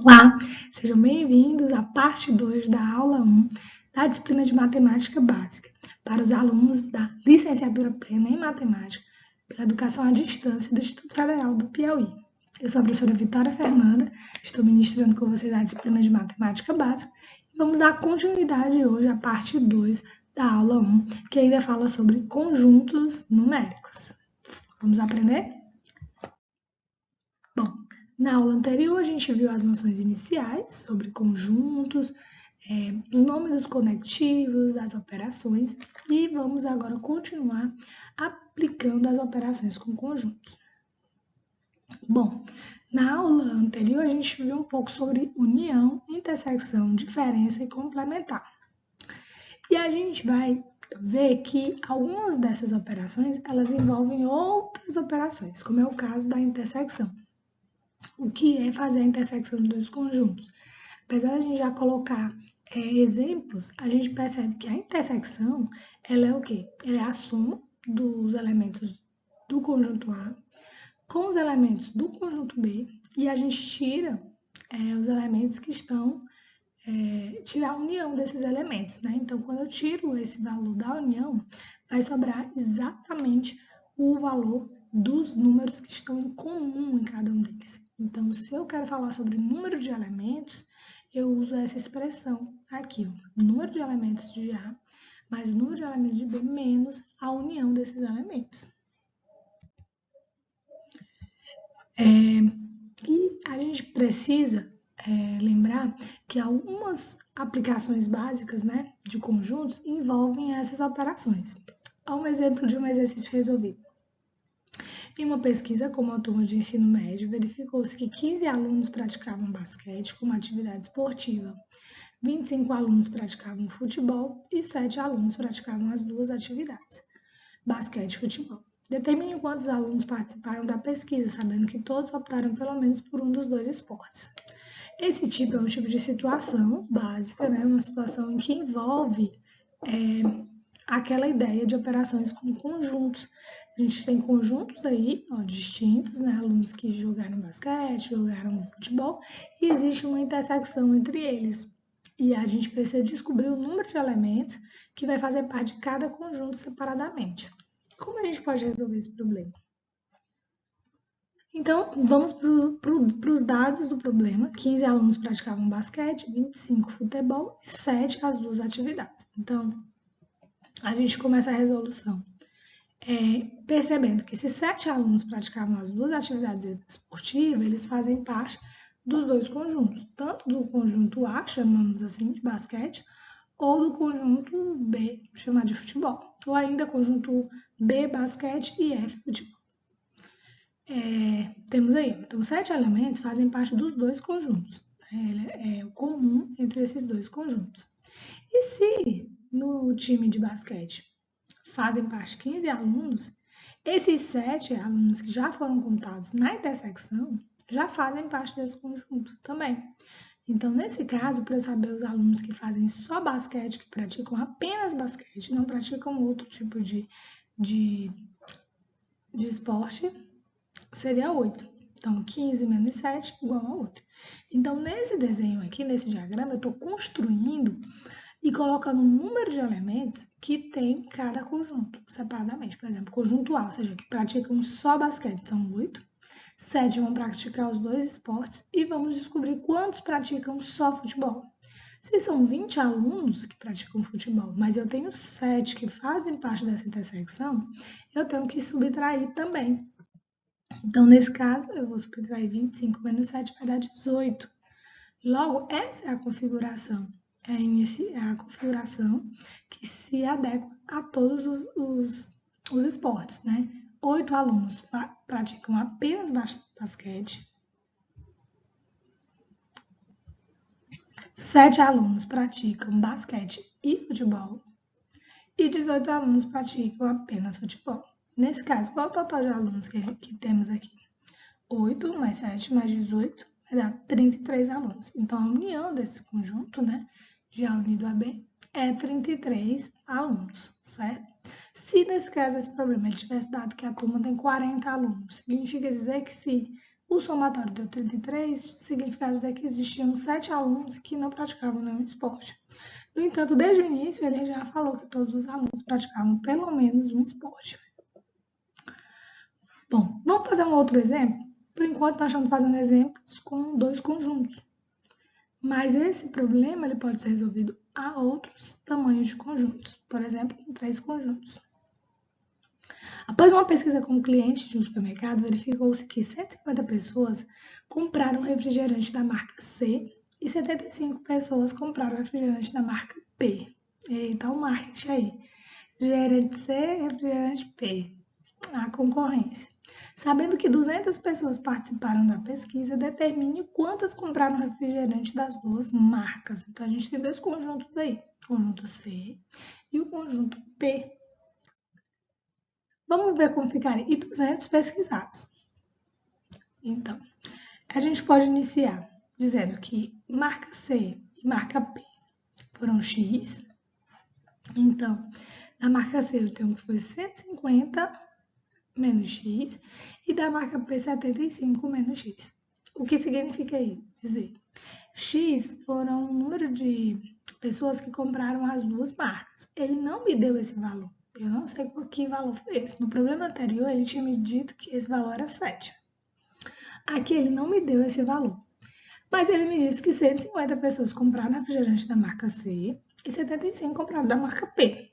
Olá, sejam bem-vindos à parte 2 da aula 1 da disciplina de Matemática Básica para os alunos da Licenciatura Plena em Matemática pela Educação à Distância do Instituto Federal do Piauí. Eu sou a professora Vitória Fernanda, estou ministrando com vocês a disciplina de Matemática Básica e vamos dar continuidade hoje à parte 2 da aula 1, que ainda fala sobre conjuntos numéricos. Vamos aprender? Bom, na aula anterior, a gente viu as noções iniciais sobre conjuntos, o nome dos conectivos, das operações, e vamos agora continuar aplicando as operações com conjuntos. Bom, na aula anterior, a gente viu um pouco sobre união, intersecção, diferença e complementar. E a gente vai ver que algumas dessas operações, elas envolvem outras operações, como é o caso da intersecção. O que é fazer a intersecção de dois conjuntos? Apesar de a gente já colocar exemplos, a gente percebe que a intersecção, ela é o quê? Ela é a soma dos elementos do conjunto A com os elementos do conjunto B e a gente tira os elementos que estão, tirar a união desses elementos, né? Então, quando eu tiro esse valor da união, vai sobrar exatamente o valor dos números que estão em comum em cada um deles. Então, se eu quero falar sobre número de elementos, eu uso essa expressão aqui, ó, número de elementos de A mais o número de elementos de B menos a união desses elementos. E a gente precisa lembrar que algumas aplicações básicas, né, de conjuntos envolvem essas operações. Há um exemplo de um exercício resolvido. Em uma pesquisa com uma turma de ensino médio, verificou-se que 15 alunos praticavam basquete como atividade esportiva, 25 alunos praticavam futebol e 7 alunos praticavam as duas atividades, basquete e futebol. Determine quantos alunos participaram da pesquisa, sabendo que todos optaram pelo menos por um dos dois esportes. Esse tipo é um tipo de situação básica, né? Uma situação em que envolve aquela ideia de operações com conjuntos. A gente tem conjuntos aí, ó, distintos, né? Alunos que jogaram basquete, jogaram futebol, e existe uma intersecção entre eles. E a gente precisa descobrir o número de elementos que vai fazer parte de cada conjunto separadamente. Como a gente pode resolver esse problema? Então, vamos para os dados do problema. 15 alunos praticavam basquete, 25 futebol e 7 as duas atividades. Então, a gente começa a resolução percebendo que se 7 alunos praticavam as duas atividades esportivas, eles fazem parte dos dois conjuntos, tanto do conjunto A, chamamos assim, de basquete, ou do conjunto B, chamado de futebol, ou ainda conjunto B, basquete e F, futebol. Temos aí, então, 7 elementos fazem parte dos dois conjuntos, é o comum entre esses dois conjuntos. E se no time de basquete fazem parte 15 alunos, esses 7 alunos que já foram contados na intersecção já fazem parte desse conjunto também. Então, nesse caso, para eu saber os alunos que fazem só basquete, que praticam apenas basquete, não praticam outro tipo de esporte, seria 8. Então, 15 menos 7 igual a 8. Então, nesse desenho aqui, nesse diagrama, eu estou construindo e colocando o número de elementos que tem cada conjunto, separadamente. Por exemplo, conjunto A, ou seja, que praticam só basquete, são 8. 7 vão praticar os dois esportes e vamos descobrir quantos praticam só futebol. Se são 20 alunos que praticam futebol, mas eu tenho 7 que fazem parte dessa intersecção, eu tenho que subtrair também. Então, nesse caso, eu vou subtrair 25 menos 7 vai dar 18. Logo, essa é a configuração. É a configuração que se adequa a todos os esportes, né? 8 alunos praticam apenas basquete. 7 alunos praticam basquete e futebol. E 18 alunos praticam apenas futebol. Nesse caso, qual é o total de alunos que temos aqui? 8 mais 7 mais 18 vai dar 33 alunos. Então, a união desse conjunto, né, de A unido a B, é 33 alunos, certo? Se nesse caso esse problema ele tivesse dado que a turma tem 40 alunos, significa dizer que se O somatório deu 33, significa dizer que existiam 7 alunos que não praticavam nenhum esporte. No entanto, desde o início, ele já falou que todos os alunos praticavam pelo menos um esporte. Bom, vamos fazer um outro exemplo? Por enquanto, nós estamos fazendo exemplos com 2 conjuntos. Mas esse problema ele pode ser resolvido a outros tamanhos de conjuntos. Por exemplo, com 3 conjuntos. Após uma pesquisa com um cliente de um supermercado, verificou-se que 150 pessoas compraram refrigerante da marca C e 75 pessoas compraram refrigerante da marca P. Eita, o marketing aí. Refrigerante C, refrigerante P. A concorrência. Sabendo que 200 pessoas participaram da pesquisa, determine quantas compraram refrigerante das duas marcas. Então, a gente tem 2 conjuntos aí, o conjunto C e o conjunto P. Vamos ver como ficaria. E 200 pesquisados. Então, a gente pode iniciar dizendo que marca C e marca P foram X. Então, na marca C eu tenho que foi 150 menos X e da marca P 75 menos X. O que significa aí? Dizer, X foram o número de pessoas que compraram as duas marcas. Ele não me deu esse valor. Eu não sei por que valor foi esse. No problema anterior, ele tinha me dito que esse valor era 7. Aqui ele não me deu esse valor. Mas ele me disse que 150 pessoas compraram refrigerante da marca C e 75 compraram da marca P.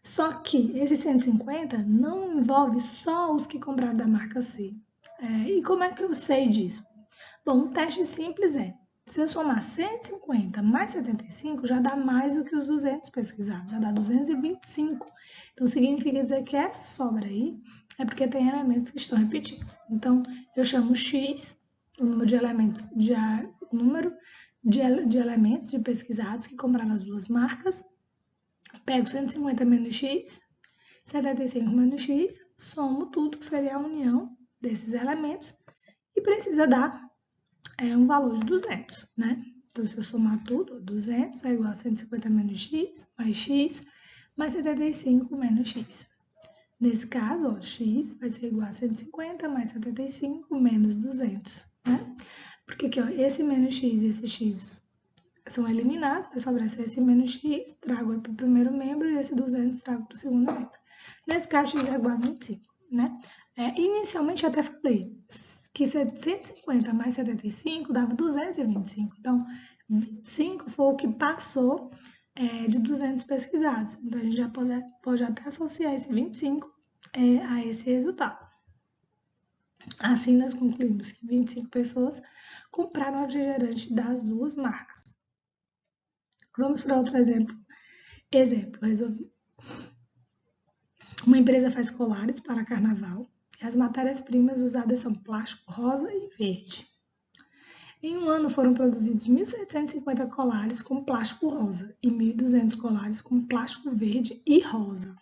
Só que esse 150 não envolve só os que compraram da marca C. E como é que eu sei disso? Bom, um teste simples é, se eu somar 150 mais 75, já dá mais do que os 200 pesquisados, já dá 225. Então, significa dizer que essa sobra aí é porque tem elementos que estão repetidos. Então, eu chamo X, o número de elementos de elementos de pesquisados que compraram as duas marcas, pego 150 menos X, 75 menos X, somo tudo, que seria a união desses elementos, e precisa dar um valor de 200, né? Então, se eu somar tudo, 200 é igual a 150 menos X, mais 75 menos X. Nesse caso, ó, X vai ser igual a 150 mais 75 menos 200, né? Porque aqui, ó, esse menos X e esse X são eliminados, vai sobrar só esse menos X, trago para o primeiro membro, e esse 200 trago para o segundo membro. Nesse caso, X é igual a 25, né? Inicialmente, eu até falei que 150 mais 75 dava 225. Então, 25 foi o que passou de 200 pesquisados. Então, a gente já pode até associar esse 25 a esse resultado. Assim, nós concluímos que 25 pessoas compraram refrigerante das duas marcas. Vamos para outro exemplo. Exemplo resolvido. Uma empresa faz colares para carnaval. As matérias-primas usadas são plástico rosa e verde. Em um ano foram produzidos 1.750 colares com plástico rosa e 1.200 colares com plástico verde e rosa.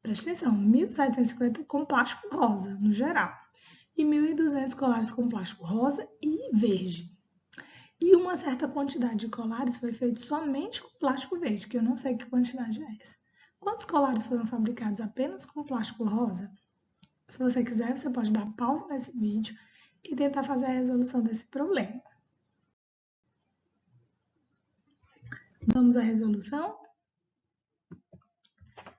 Presta atenção, 1.750 com plástico rosa, no geral, e 1.200 colares com plástico rosa e verde. E uma certa quantidade de colares foi feita somente com plástico verde, que eu não sei que quantidade é essa. Quantos colares foram fabricados apenas com plástico rosa? Se você quiser, você pode dar pausa nesse vídeo e tentar fazer a resolução desse problema. Vamos à resolução?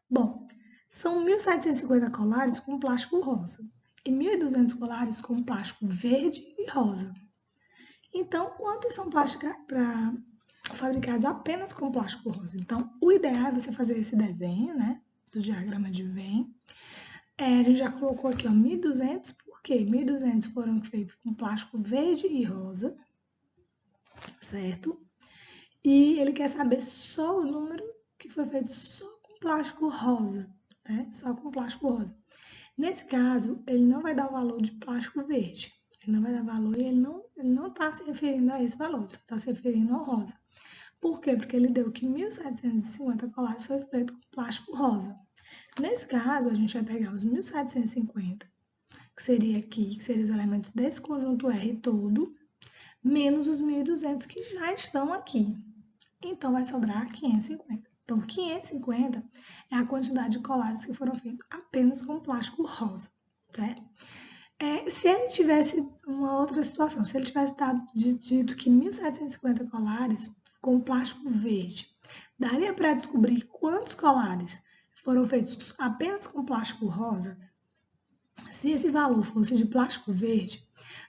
Bom, são 1.750 colares com plástico rosa e 1.200 colares com plástico verde e rosa. Então, quantos são fabricados apenas com plástico rosa? Então, o ideal é você fazer esse desenho, né, do diagrama de Venn. A gente já colocou aqui, ó, 1.200, por quê? 1.200 foram feitos com plástico verde e rosa, certo? E ele quer saber só o número que foi feito só com plástico rosa, né? Só com plástico rosa. Nesse caso, ele não vai dar o valor de plástico verde. Ele não vai dar valor e ele não está se referindo a esse valor, só está se referindo ao rosa. Por quê? Porque ele deu que 1.750 colares foi feito com plástico rosa. Nesse caso, a gente vai pegar os 1.750, que seria aqui, que seriam os elementos desse conjunto R todo, menos os 1.200 que já estão aqui. Então, vai sobrar 550. Então, 550 é a quantidade de colares que foram feitos apenas com plástico rosa, certo? Se ele tivesse uma outra situação, se ele tivesse dito que 1.750 colares com plástico verde, daria para descobrir quantos colares foram feitos apenas com plástico rosa? Se esse valor fosse de plástico verde,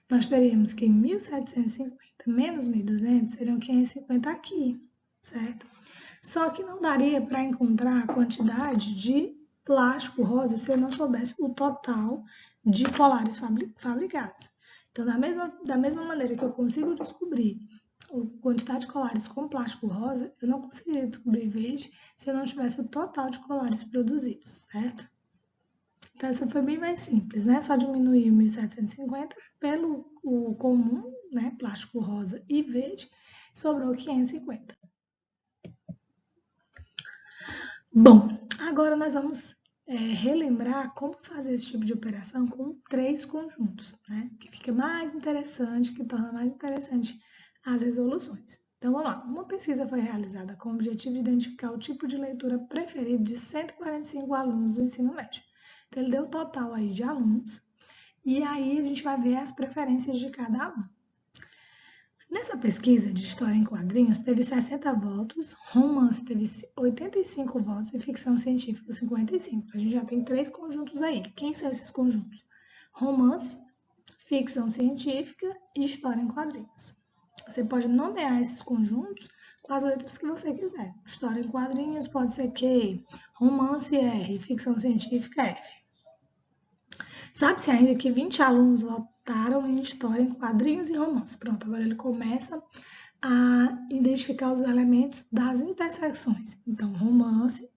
nós teríamos que 1.750 menos 1.200 seriam 550 aqui, certo? Só que não daria para encontrar a quantidade de plástico rosa se eu não soubesse o total de colares fabricados. Então, da mesma maneira que eu consigo descobrir a quantidade de colares com plástico rosa, eu não conseguiria descobrir verde se eu não tivesse o total de colares produzidos, certo? Então, essa foi bem mais simples, né? Só diminuir o 1.750 pelo o comum, né? Plástico rosa e verde, sobrou 550. Bom, agora nós vamos relembrar como fazer esse tipo de operação com 3 conjuntos, né? Que fica mais interessante, que torna mais interessante as resoluções. Então, vamos lá. Uma pesquisa foi realizada com o objetivo de identificar o tipo de leitura preferido de 145 alunos do ensino médio. Então, ele deu o total aí de alunos, e aí a gente vai ver as preferências de cada aluno. Nessa pesquisa de história em quadrinhos, teve 60 votos, romance teve 85 votos e ficção científica 55. A gente já tem 3 conjuntos aí. Quem são esses conjuntos? Romance, ficção científica e história em quadrinhos. Você pode nomear esses conjuntos com as letras que você quiser. História em quadrinhos pode ser Q, romance R, ficção científica F. Sabe-se ainda que 20 alunos votaram em história, em quadrinhos e romance. Pronto, agora ele começa a identificar os elementos das intersecções. Então, romance,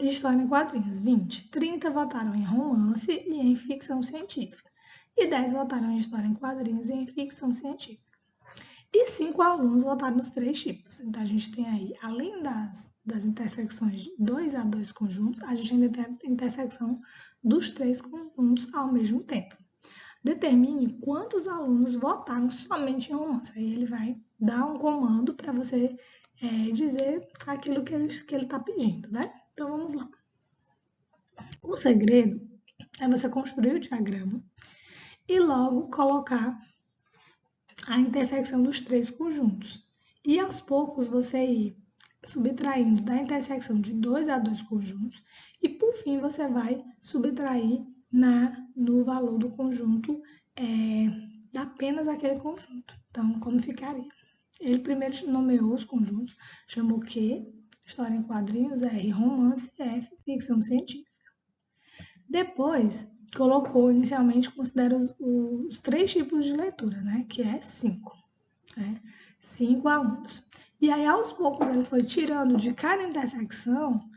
história em quadrinhos, 20. 30 votaram em romance e em ficção científica. E 10 votaram em história em quadrinhos e em ficção científica. E 5 alunos votaram nos 3 tipos. Então, a gente tem aí, além das intersecções de 2 a 2 conjuntos, a gente ainda tem a intersecção dos 3 conjuntos ao mesmo tempo. Determine quantos alunos votaram somente em romance. Aí ele vai dar um comando para você dizer aquilo que ele está pedindo, né? Então, vamos lá. O segredo é você construir o diagrama e logo colocar a intersecção dos 3 conjuntos. E aos poucos você ir subtraindo da intersecção de 2 a 2 conjuntos e por fim você vai subtrair no valor do conjunto apenas aquele conjunto. Então, como ficaria? Ele primeiro nomeou os conjuntos, chamou Q, história em quadrinhos, R, romance, F, ficção científica. Depois, colocou inicialmente, considera os 3 tipos de leitura, né? Que é 5. 5 alunos. E aí, aos poucos, ele foi tirando de cada intersecção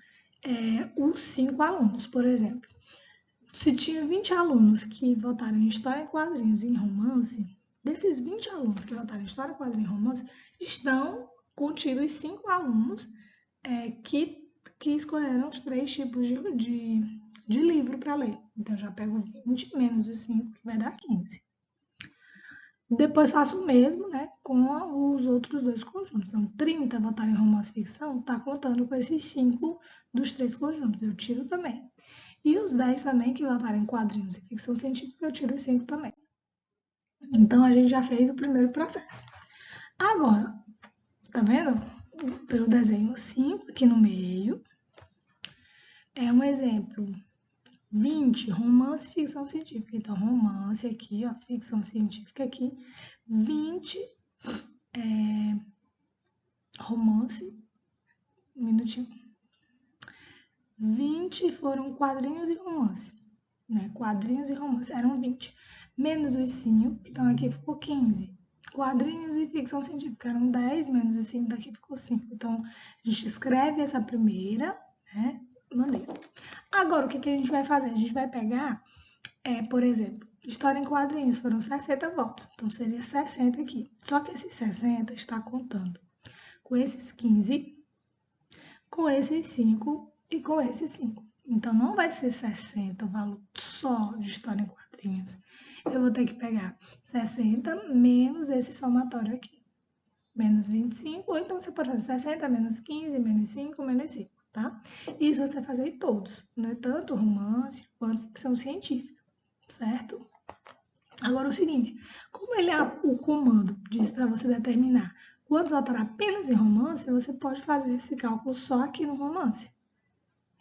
os 5 alunos. Por exemplo, se tinha 20 alunos que votaram em história em quadrinhos e em romance, desses 20 alunos que votaram em história, quadrinhos e romance, estão contidos 5 alunos que escolheram os 3 tipos de livro para ler. Então, já pego 20 menos os 5, que vai dar 15. Depois faço o mesmo, né, com os outros 2 conjuntos. Então, 30 votaram em romance e ficção, está contando com esses 5 dos 3 conjuntos. Eu tiro também. E os 10 também que votaram em quadrinhos e ficção científica, eu tiro os 5 também. Então, a gente já fez o primeiro processo. Agora, tá vendo? Pelo desenho 5 aqui no meio. É um exemplo. 20, romance e ficção científica. Então, romance aqui, ó, ficção científica aqui. 20, romance, um minutinho. 20 foram quadrinhos e romance, né? Quadrinhos e romance eram 20. Menos os 5, então aqui ficou 15. Quadrinhos e ficção científica eram 10, menos os 5, daqui ficou 5. Então, a gente escreve essa primeira, né? Maneira. Agora, o que a gente vai fazer? A gente vai pegar, por exemplo, história em quadrinhos foram 60 votos, então seria 60 aqui. Só que esses 60 está contando com esses 15, com esses 5 e com esses 5. Então, não vai ser 60 o valor só de história em quadrinhos. Eu vou ter que pegar 60 menos esse somatório aqui. Menos 25, ou então você pode fazer 60 menos 15, menos 5, menos 5. tá? Isso você vai fazer em todos, né? Tanto romance quanto ficção científica, certo? Agora é o seguinte, como o comando diz para você determinar quantos votará apenas em romance, você pode fazer esse cálculo só aqui no romance.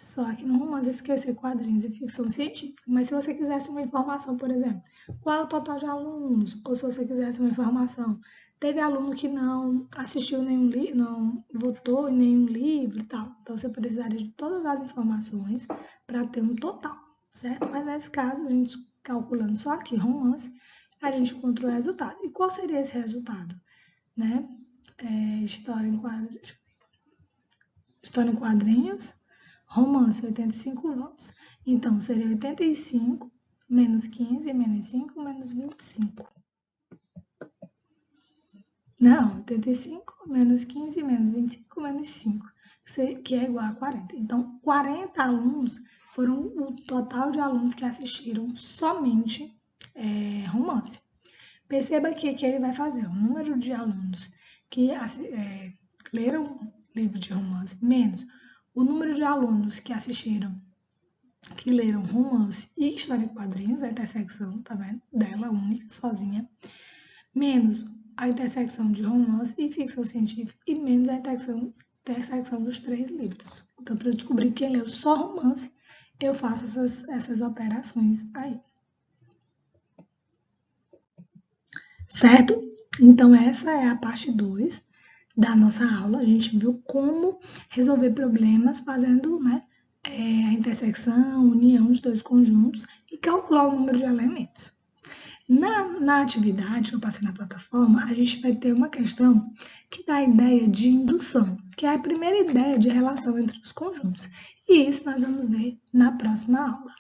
Só que no romance esquecer quadrinhos e ficção científica. Mas se você quisesse uma informação, por exemplo, qual é o total de alunos? Ou se você quisesse uma informação, teve aluno que não assistiu nenhum livro, não votou em nenhum livro e tal. Então você precisaria de todas as informações para ter um total, certo? Mas nesse caso, a gente calculando só aqui romance, a gente encontrou o resultado. E qual seria esse resultado? Né? História em quadrinhos, romance, 85 votos. Então, seria 85 menos 15, menos 5, menos 25. Não, 85 menos 15, menos 25, menos 5, que é igual a 40. Então, 40 alunos foram o total de alunos que assistiram somente romance. Perceba aqui que ele vai fazer o número de alunos que leram livro de romance menos o número de alunos que leram romance e história em quadrinhos, a intersecção, tá vendo? Dela, única, sozinha, menos a intersecção de romance e ficção científica e menos a intersecção dos 3 livros. Então, para eu descobrir quem leu só romance, eu faço essas operações aí. Certo? Então, essa é a parte 2 da nossa aula. A gente viu como resolver problemas fazendo, né, a intersecção, união de 2 conjuntos e calcular o número de elementos. Na atividade que eu passei na plataforma, a gente vai ter uma questão que dá a ideia de indução, que é a primeira ideia de relação entre os conjuntos. E isso nós vamos ver na próxima aula.